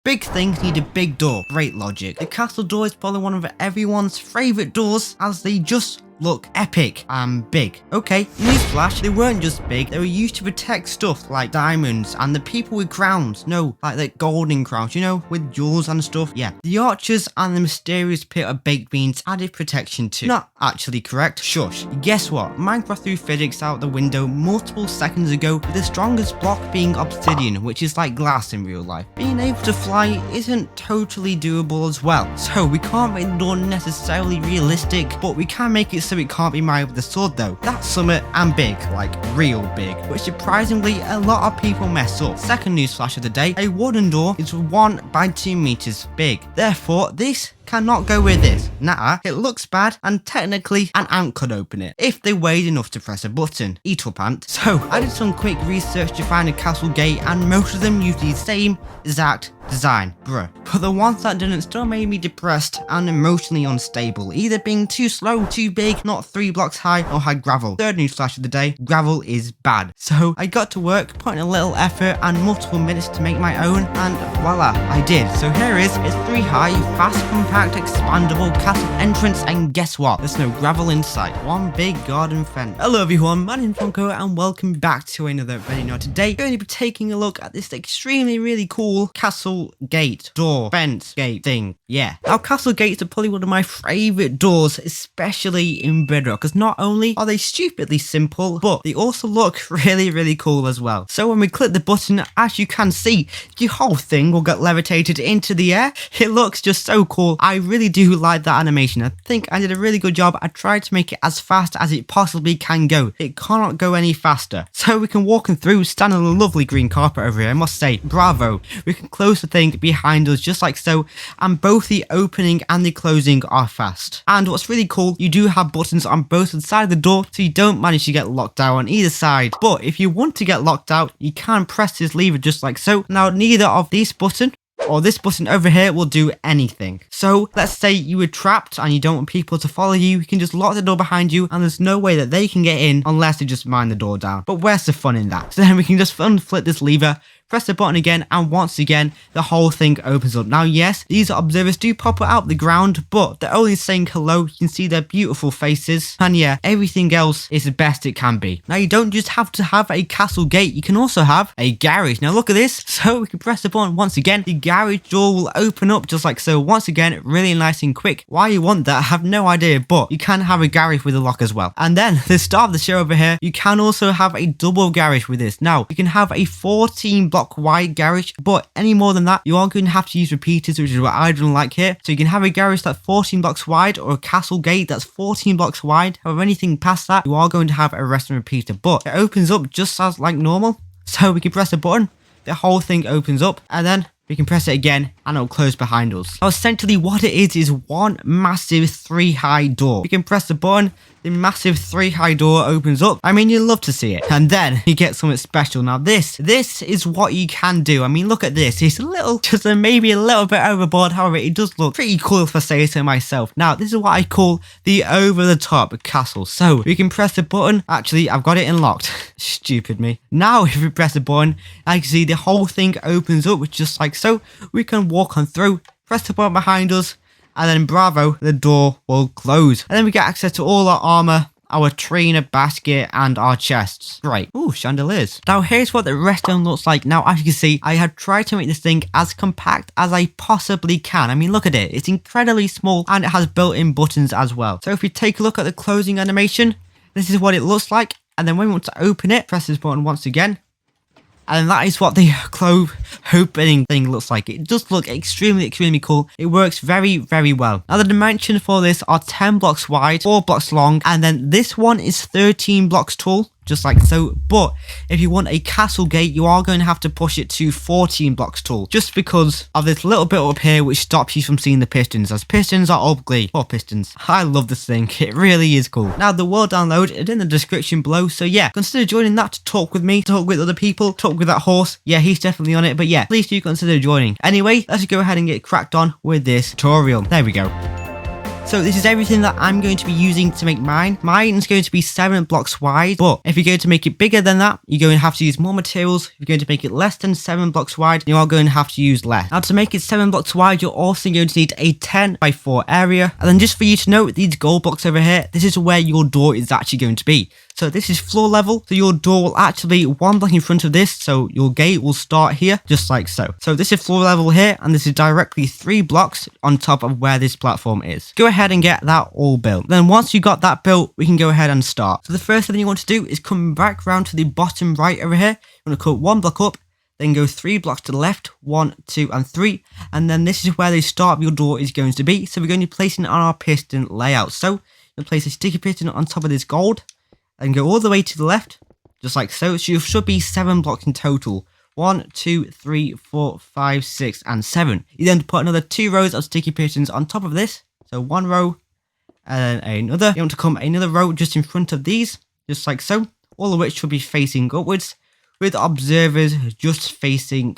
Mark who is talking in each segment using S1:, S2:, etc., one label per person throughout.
S1: Big things need a big door. Great logic. The castle door is probably one of everyone's favourite doors as they just look epic and big. Okay, newsflash, they weren't just big, they were used to protect stuff like diamonds and the people with crowns. No, like the golden crowns, you know, with jewels and stuff. Yeah, the archers and the mysterious pit of baked beans added protection too. Not actually correct. Shush. Guess what? Minecraft threw physics out the window multiple seconds ago with the strongest block being obsidian, which is like glass in real life. Being able to fly isn't totally doable as well. So we can't make the door necessarily realistic, but we can make it so it can't be married with a sword though. That's summit and big, like real big, which surprisingly a lot of people mess up. Second news flash of the day, a wooden door is 1 by 2 meters big. Therefore, this cannot go with this. Nah, it looks bad and technically an ant could open it if they weighed enough to press a button. Eat up, ant. So I did some quick research to find a castle gate and most of them use the same exact design, bruh. But the ones that didn't still made me depressed and emotionally unstable, either being too slow, too big, not 3 blocks high, or had gravel. Third news flash of the day, gravel is bad. So I got to work, putting a little effort and multiple minutes to make my own, and voila, I did. So here is, it's 3 high, fast, compact, expandable castle entrance, and guess what? There's no gravel in sight. One big garden fence. Hello everyone, my name's Tomco and welcome back to another video. Today, we're going to be taking a look at this extremely really cool castle gate, door, fence, gate thing. Yeah. Now castle gates are probably one of my favourite doors, especially in Bedrock, because not only are they stupidly simple, but they also look really cool as well. So when we click the button, as you can see, the whole thing will get levitated into the air. It looks just so cool. I really do like that animation. I think I did a really good job. I tried to make it as fast as it possibly can go. It cannot go any faster. So we can walk through, stand on a lovely green carpet over here. I must say, bravo. We can close the thing behind us just like so, and both the opening and the closing are fast. And what's really cool, you do have buttons on both sides of the door so you don't manage to get locked out on either side. But if you want to get locked out, you can press this lever just like so. Now neither of these buttons or this button over here will do anything. So let's say you were trapped and you don't want people to follow you, you can just lock the door behind you and there's no way that they can get in unless they just mine the door down. But where's the fun in that? So then we can just unflip this lever, press the button again, and once again the whole thing opens up. Now yes, these observers do pop out the ground, but they're only saying hello. You can see their beautiful faces, and yeah, everything else is the best it can be. Now you don't just have to have a castle gate, you can also have a garage. Now look at this. So we can press the button once again, the garage door will open up just like so. Once again, really nice and quick. Why you want that, I have no idea, but you can have a garage with a lock as well. And then the start of the show over here, you can also have a double garage with this. Now you can have a 14 block wide garage, but any more than that you are going to have to use repeaters, which is what I don't like here. So you can have a garage that's 14 blocks wide or a castle gate that's 14 blocks wide. However, anything past that you are going to have a resting repeater, but it opens up just as like normal. So we can press a button, the whole thing opens up, and then we can press it again and it'll close behind us. Now essentially what it is one massive 3 high door. We can press the button, the massive 3 high door opens up. I mean, you love to see it. And then you get something special. Now this is what you can do. I mean, look at this. It's a little, just maybe a little bit overboard. However, it does look pretty cool if I say so myself. Now this is what I call the over the top castle. So we can press the button. Actually, I've got it unlocked. Stupid me. Now if we press the button, I can see the whole thing opens up, which just like so. We can walk on through, press the button behind us, and then bravo, the door will close. And then we get access to all our armor, our trainer basket, and our chests. Great. Ooh, chandeliers. Now here's what the rest of them looks like. Now as you can see, I have tried to make this thing as compact as I possibly can. I mean, look at it. It's incredibly small and it has built-in buttons as well. So if we take a look at the closing animation, this is what it looks like. And then when we want to open it, press this button once again. And that is what the opening thing looks like. It does look extremely cool. It works very well. Now the dimensions for this are 10 blocks wide, 4 blocks long, and then this one is 13 blocks tall. Just like so. But if you want a castle gate, you are going to have to push it to 14 blocks tall, just because of this little bit up here which stops you from seeing the pistons, as pistons are ugly. Poor pistons. I love this thing. It really is cool. Now the world download is in the description below, so yeah, consider joining that to talk with me, talk with other people, talk with that horse. Yeah, he's definitely on it, but yeah, please do consider joining. Anyway, let's go ahead and get cracked on with this tutorial. There we go. So this is everything that I'm going to be using to make mine. Mine is going to be 7 blocks wide, but if you're going to make it bigger than that, you're going to have to use more materials. If you're going to make it less than 7 blocks wide, you are going to have to use less. Now to make it 7 blocks wide, you're also going to need a 10 by 4 area. And then just for you to know, these gold blocks over here, this is where your door is actually going to be. So this is floor level, so your door will actually be 1 block in front of this, so your gate will start here, just like so. So this is floor level here, and this is directly 3 blocks on top of where this platform is. Go ahead and get that all built. Then once you got that built, we can go ahead and start. So the first thing you want to do is come back round to the bottom right over here. You want to cut 1 block up, then go 3 blocks to the left, 1, 2, and 3, and then this is where the start of your door is going to be. So we're going to be placing it on our piston layout. So you'll place a sticky piston on top of this gold, and go all the way to the left, just like so. So you should be 7 blocks in total. 1, 2, 3, 4, 5, 6, and 7. You then put another 2 rows of sticky pistons on top of this. So 1 row, and then another. You want to come another row just in front of these, just like so. All of which should be facing upwards, with observers just facing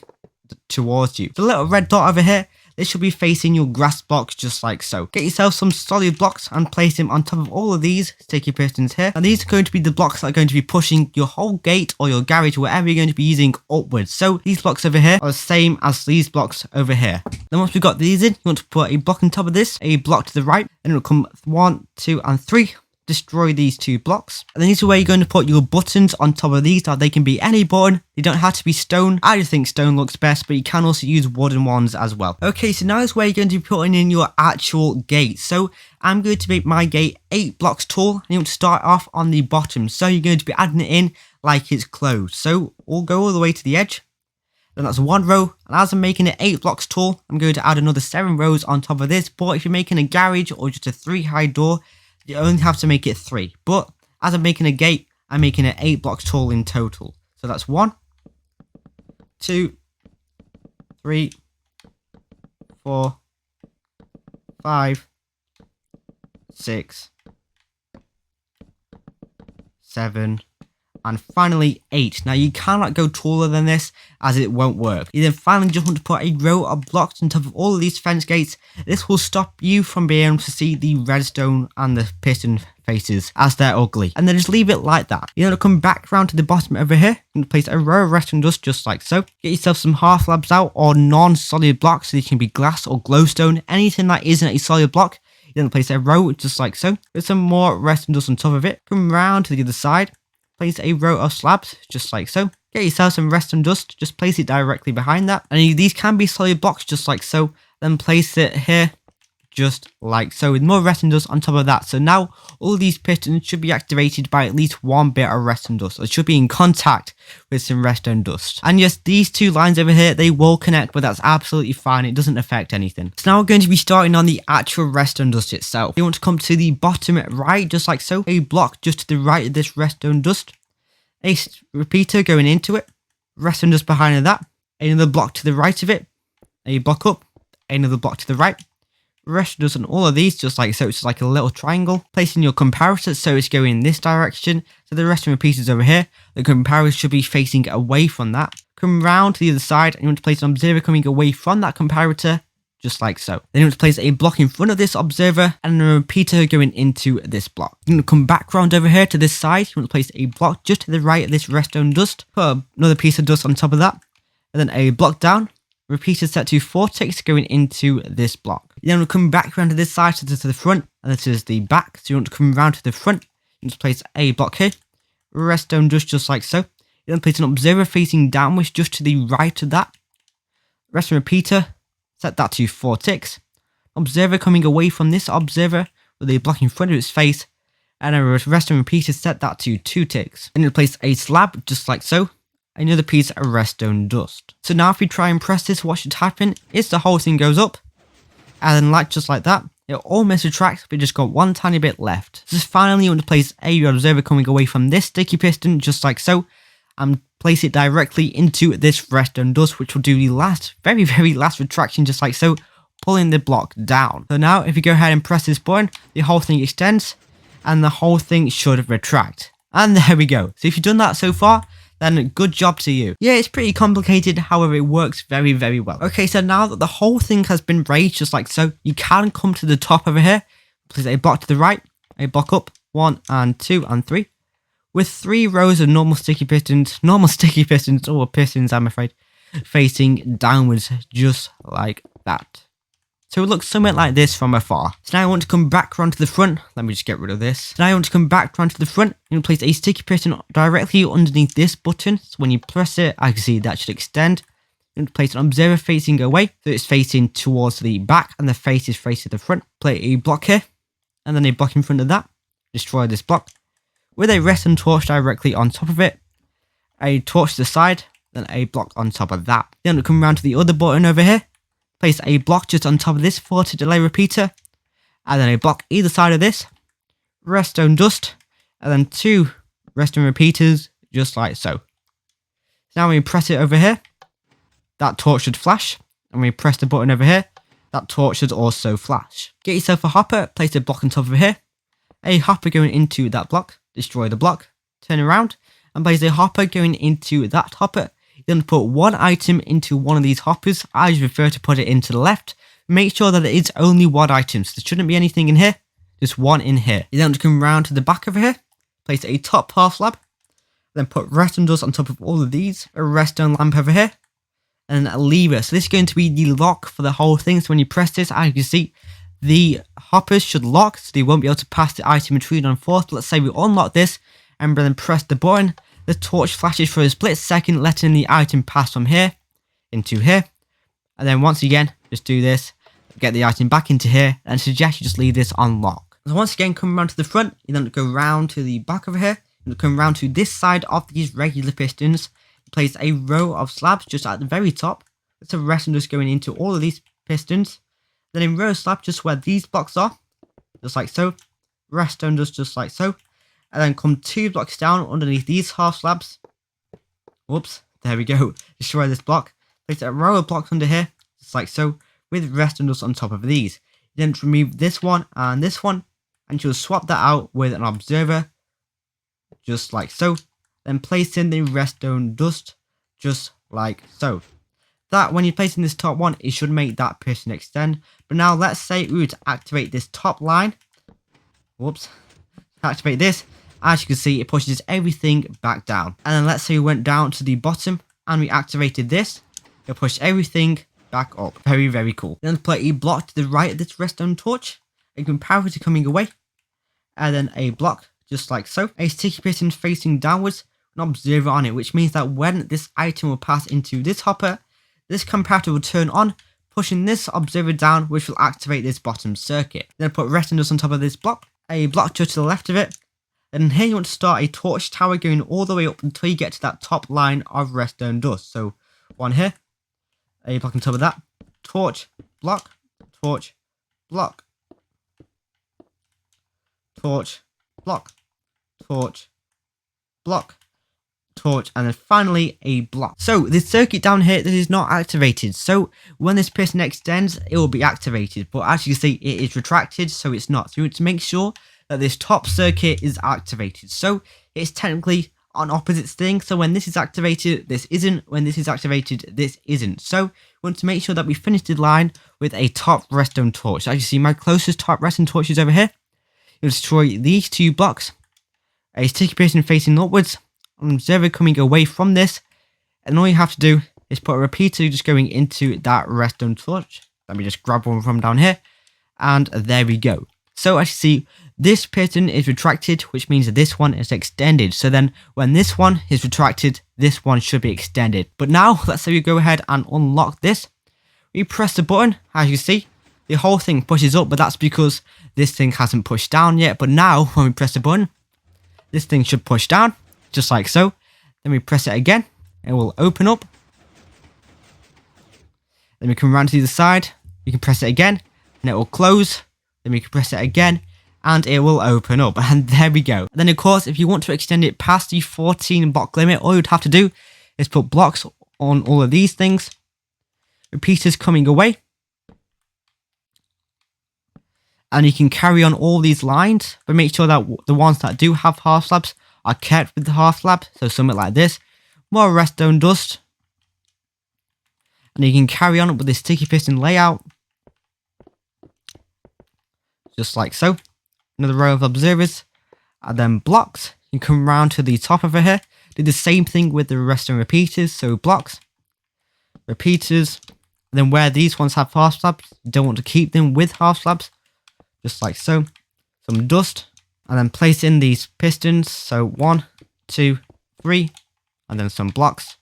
S1: towards you. The little red dot over here, this should be facing your grass blocks, just like so. Get yourself some solid blocks and place them on top of all of these sticky pistons here. And these are going to be the blocks that are going to be pushing your whole gate or your garage, whatever you're going to be using, upwards. So these blocks over here are the same as these blocks over here. Then once we've got these in, you want to put a block on top of this, a block to the right, and it'll come 1, 2, and 3. Destroy these 2 blocks, and then this is where you're going to put your buttons on top of these. Now they can be any button, they don't have to be stone. I just think stone looks best, but you can also use wooden ones as well. Okay, so now is where you're going to be putting in your actual gate. So I'm going to make my gate 8 blocks tall, and you want to start off on the bottom, so you're going to be adding it in like it's closed. So we'll go all the way to the edge, then that's 1 row, and as I'm making it 8 blocks tall, I'm going to add another 7 rows on top of this. But if you're making a garage or just a 3 high door, you only have to make it 3. But as I'm making a gate, I'm making it 8 blocks tall in total. So that's 1, 2, 3, 4, 5, 6, 7, and finally 8. Now you cannot go taller than this as it won't work. You then finally just want to put a row of blocks on top of all of these fence gates. This will stop you from being able to see the redstone and the piston faces as they're ugly. And then just leave it like that. You're going to come back around to the bottom over here and place a row of redstone dust just like so. Get yourself some half slabs out or non-solid blocks, so they can be glass or glowstone, anything that isn't a solid block. You then place a row just like so with some more redstone dust on top of it. Come round to the other side. Place a row of slabs, just like so. Get yourself some redstone dust, just place it directly behind that. And these can be solid blocks, just like so. Then place it here, just like so, with more redstone dust on top of that. So now all these pistons should be activated by at least 1 bit of redstone dust. It should be in contact with some redstone dust. And yes, these 2 lines over here, they will connect, but that's absolutely fine. It doesn't affect anything. So now we're going to be starting on the actual redstone dust itself. You want to come to the bottom right, just like so. A block just to the right of this redstone dust. A repeater going into it. Redstone dust behind that. Another block to the right of it. A block up. Another block to the right. Redstone dust on all of these, just like so. It's like a little triangle. Placing your comparator so it's going in this direction. So the redstone repeaters over here. The comparator should be facing away from that. Come round to the other side, and you want to place an observer coming away from that comparator, just like so. Then you want to place a block in front of this observer and a repeater going into this block. You're going to come back round over here to this side. You want to place a block just to the right of this redstone dust. Put another piece of dust on top of that. And then a block down. Repeater set to 4 ticks going into this block. You then want to come back around to this side to the front. And this is the back. So you want to come around to the front. You want to place a block here. Redstone dust just like so. You then place an observer facing downwards just to the right of that. Redstone repeater. Set that to 4 ticks. Observer coming away from this observer with a block in front of its face. And a redstone repeater, set that to 2 ticks. Then replace a slab just like so. Another piece of redstone dust. So now if we try and press this, what should happen is the whole thing goes up. And then like just like that, it almost retracts, but just got 1 tiny bit left. So finally you want to place a observer coming away from this sticky piston just like so. And place it directly into this redstone dust, which will do the last, very last retraction just like so, pulling the block down. So now if you go ahead and press this button, the whole thing extends and the whole thing should retract. And there we go. So if you've done that so far, then good job to you. Yeah, it's pretty complicated, however it works very well. Okay, so now that the whole thing has been raised just like so, you can come to the top over here Place a block to the right, a block up, 1 and 2 and 3, with 3 rows of normal sticky pistons, or pistons I'm afraid, facing downwards just like that. So it looks somewhat like this from afar. So now I want to come back around to the front. Let me just get rid of this. So now I want to come back around to the front and place a sticky piston directly underneath this button. So when you press it, I can see that should extend. And place an observer facing away, so it's facing towards the back and the face is facing the front. Place a block here, and then a block in front of that. Destroy this block with a redstone torch directly on top of it. A torch to the side, then a block on top of that. Then we'll come around to the other button over here. Place a block just on top of this 40 delay repeater, and then a block either side of this. Redstone dust, and then 2 redstone repeaters, just like so. Now when you press it over here, that torch should flash, and when you press the button over here, that torch should also flash. Get yourself a hopper, place a block on top of here, a hopper going into that block, destroy the block, turn around, and place a hopper going into that hopper. Then put 1 item into one of these hoppers. I just prefer to put it into the left. Make sure that it's only 1 item, so there shouldn't be anything in here, just 1 in here. You then come around to the back over here, place a top half slab, then put redstone dust on top of all of these, a redstone lamp over here, and a lever. So this is going to be the lock for the whole thing. So when you press this, as you can see, the hoppers should lock, so they won't be able to pass the item between and forth. Let's say we unlock this and then press the button. The torch flashes for a split second, letting the item pass from here into here. And then once again, just do this, get the item back into here, and suggest you just leave this on lock. So once again, come around to the front, you then go round to the back over here, and come round to this side of these regular pistons. Place a row of slabs just at the very top. It's a redstone just going into all of these pistons. Then in row slab, just where these blocks are, just like so. Redstone just like so. And then come 2 blocks down underneath these half slabs. Whoops, there we go. Destroy this block. Place a row of blocks under here, just like so, with redstone dust on top of these. Then remove this one, and you'll swap that out with an observer, just like so. Then place in the redstone dust, just like so. That, when you're placing this top one, it should make that piston extend. But now let's say we were to activate this top line. Whoops. Activate this. As you can see, it pushes everything back down. And then let's say we went down to the bottom and we activated this. It'll push everything back up. Very, very cool. Then put a block to the right of this redstone torch. A comparator coming away. And then a block just like so. A sticky piston facing downwards. An observer on it, which means that when this item will pass into this hopper, this comparator will turn on, pushing this observer down, which will activate this bottom circuit. Then put redstone dust on top of this block. A block just to the left of it. And here you want to start a torch tower going all the way up until you get to that top line of redstone dust. So 1 here, a block on top of that, torch, block, torch, block, torch, block, torch, block, torch, and then finally a block. So this circuit down here, this is not activated. So when this piston extends, it will be activated. But as you can see, it is retracted, so it's not. So you want to make sure that this top circuit is activated. So it's technically on opposite thing. So when this is activated, this isn't. When this is activated, this isn't. So we want to make sure that we finish the line with a top redstone torch. As you see, my closest top redstone torch is over here. You'll destroy these 2 blocks. A sticky piston facing upwards. An observer coming away from this. And all you have to do is put a repeater just going into that redstone torch. Let me just grab one from down here. And there we go. So as you see, this piston is retracted, which means that this one is extended. So then when this one is retracted, this one should be extended. But now let's say we go ahead and unlock this. We press the button, as you see, the whole thing pushes up, but that's because this thing hasn't pushed down yet. But now when we press the button, this thing should push down, just like so. Then we press it again, it will open up. Then we come around to the side, we can press it again, and it will close. Then we can press it again, and it will open up. And there we go. Then of course, if you want to extend it past the 14 block limit, all you'd have to do is put blocks on all of these things. Repeaters coming away. And you can carry on all these lines, but make sure that the ones that do have half slabs are kept with the half slab. So something like this. More redstone dust. And you can carry on with this sticky piston layout. just like so. Another row of observers, and then blocks. You come round to the top over here. Do the same thing with the rest of repeaters. So blocks, repeaters, and then where these ones have half slabs, you don't want to keep them with half slabs, just like so. Some dust, and then place in these pistons. So 1, 2, 3, and then some blocks,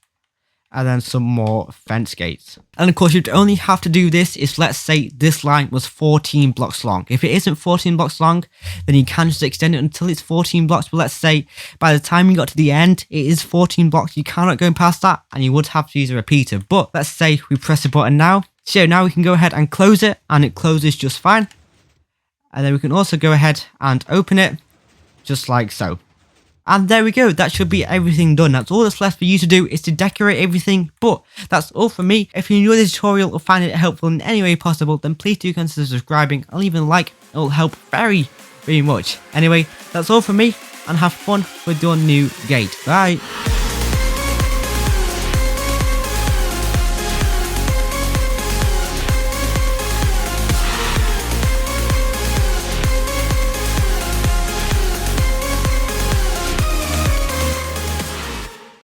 S1: and then some more fence gates. And of course, you'd only have to do this if, let's say, this line was 14 blocks long. If it isn't 14 blocks long, then you can just extend it until it's 14 blocks. But let's say by the time you got to the end, it is 14 blocks. You cannot go past that, and you would have to use a repeater. But let's say we press the button now. So now we can go ahead and close it, and it closes just fine. And then we can also go ahead and open it, just like so. And there we go, that should be everything done. That's all that's left for you to do, is to decorate everything. But that's all from me. If you enjoyed this tutorial or find it helpful in any way possible, then please do consider subscribing and leaving a like. It will help very, very much. Anyway, that's all from me, and have fun with your new gate. Bye.